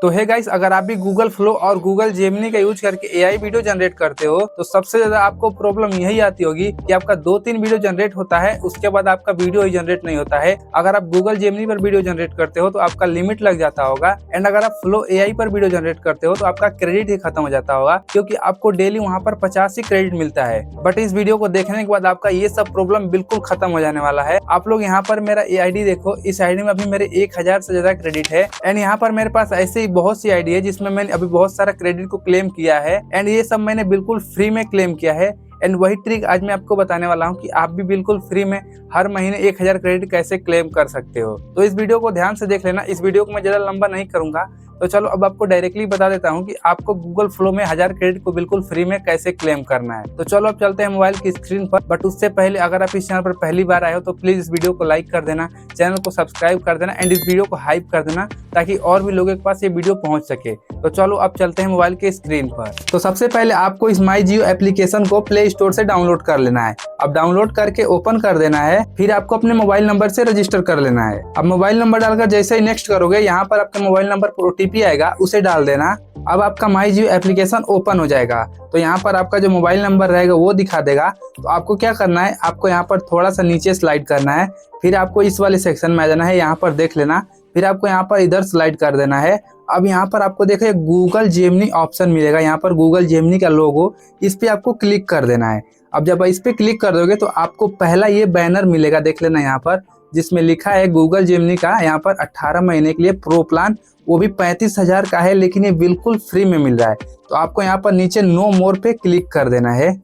तो है गाइस, अगर आप भी गूगल फ्लो और गूगल जेमिनी का यूज करके एआई वीडियो जनरेट करते हो तो सबसे ज्यादा आपको प्रॉब्लम यही आती होगी कि आपका 2-3 वीडियो जनरेट होता है, उसके बाद आपका वीडियो ही जनरेट नहीं होता है। अगर आप गूगल जेमिनी पर वीडियो जनरेट करते हो तो आपका लिमिट लग जाता होगा, एंड अगर आप फ्लो एआई पर वीडियो जनरेट करते हो तो आपका क्रेडिट ही खत्म हो जाता होगा, क्योंकि आपको डेली वहाँ पर 50 ही क्रेडिट मिलता है। बट इस वीडियो को देखने के बाद आपका ये सब प्रॉब्लम बिल्कुल खत्म हो जाने वाला है। आप लोग यहाँ पर मेरा एआईडी देखो, इस आईडी में अभी मेरे 1000 से ज्यादा क्रेडिट है, एंड यहाँ पर मेरे पास ऐसे ही बहुत सी आईडी है जिसमें मैंने अभी बहुत सारा क्रेडिट को क्लेम किया है, एंड ये सब मैंने बिल्कुल फ्री में क्लेम किया है। एंड वही ट्रिक आज मैं आपको बताने वाला हूँ कि आप भी बिल्कुल फ्री में हर महीने 1000 क्रेडिट कैसे क्लेम कर सकते हो। तो इस वीडियो को ध्यान से देख लेना। इस वीडियो को मैं ज्यादा लंबा नहीं करूंगा, तो चलो अब आपको डायरेक्टली बता देता हूँ कि आपको गूगल फ्लो में 1000 क्रेडिट को बिल्कुल फ्री में कैसे क्लेम करना है। तो चलो अब चलते हैं मोबाइल की स्क्रीन पर। बट उससे पहले अगर आप इस चैनल पर पहली बार आए हो तो प्लीज इस वीडियो को लाइक कर देना, चैनल को सब्सक्राइब कर देना, एंड इस वीडियो को हाइप कर देना ताकि और भी लोगों के पास ये वीडियो पहुंच सके। तो चलो अब चलते हैं मोबाइल के स्क्रीन पर। तो सबसे पहले आपको इस माई जियो एप्लीकेशन को प्ले स्टोर से डाउनलोड कर लेना है। अब डाउनलोड करके ओपन कर देना है, फिर आपको अपने मोबाइल नंबर से रजिस्टर कर लेना है। अब मोबाइल नंबर डालकर जैसे ही नेक्स्ट करोगे, यहाँ पर आपके मोबाइल नंबर पर ओटीपी आएगा, उसे डाल देना। अब आपका माई जियो एप्लीकेशन ओपन हो जाएगा। तो यहाँ पर आपका जो मोबाइल नंबर रहेगा वो दिखा देगा। तो आपको क्या करना है, आपको यहाँ पर थोड़ा सा नीचे स्लाइड करना है, फिर आपको इस वाले सेक्शन में आ जाना है, यहाँ पर देख लेना, फिर आपको यहाँ पर इधर स्लाइड कर देना है। अब यहाँ पर आपको देखिए गूगल जेमिनी ऑप्शन मिलेगा, यहाँ पर गूगल जेमिनी का लोगो, इस पे आपको क्लिक कर देना है। अब जब इस पे क्लिक कर दोगे तो आपको पहला ये बैनर मिलेगा, देख लेना यहाँ पर, जिसमें लिखा है गूगल जेमिनी का यहाँ पर 18 महीने के लिए प्रो प्लान, वो भी 35,000 का है, लेकिन ये बिल्कुल फ्री में मिल रहा है। तो आपको यहाँ पर नीचे नो मोर पे क्लिक कर देना है।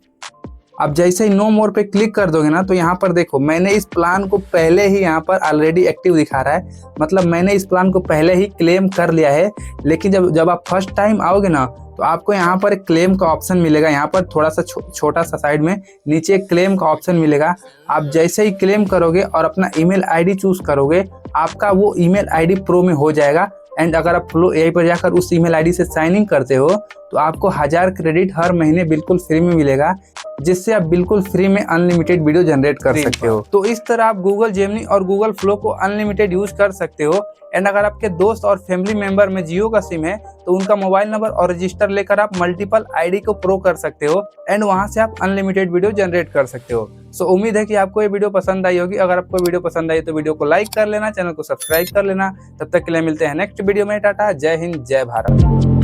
अब जैसे ही नो मोर पे क्लिक कर दोगे ना, तो यहाँ पर देखो मैंने इस प्लान को पहले ही यहाँ पर ऑलरेडी एक्टिव दिखा रहा है, मतलब मैंने इस प्लान को पहले ही क्लेम कर लिया है। लेकिन जब आप फर्स्ट टाइम आओगे ना, तो आपको यहाँ पर क्लेम का ऑप्शन मिलेगा, यहाँ पर थोड़ा सा छोटा सा साइड में नीचे क्लेम का ऑप्शन मिलेगा। आप जैसे ही क्लेम करोगे और अपना ईमेल आईडी चूज करोगे, आपका वो ईमेल आईडी प्रो में हो जाएगा। एंड अगर आप फ्लो एआई पर जाकर उस ईमेल आईडी से साइन इन करते हो तो आपको 1000 क्रेडिट हर महीने बिल्कुल फ्री में मिलेगा, जिससे आप बिल्कुल फ्री में अनलिमिटेड वीडियो जनरेट कर सकते हो। तो इस तरह आप गूगल जेमिनी और गूगल फ्लो को अनलिमिटेड यूज कर सकते हो। एंड अगर आपके दोस्त और फैमिली मेंबर में जियो का सिम है तो उनका मोबाइल नंबर और रजिस्टर लेकर आप मल्टीपल आईडी को प्रो कर सकते हो, एंड वहां से आप अनलिमिटेड वीडियो जनरेट कर सकते हो। सो उम्मीद है कि आपको ये वीडियो पसंद आई होगी। अगर आपको वीडियो पसंद आई तो वीडियो को लाइक कर लेना, चैनल को सब्सक्राइब कर लेना। तब तक के लिए मिलते हैं नेक्स्ट वीडियो में। टाटा, जय हिंद, जय भारत।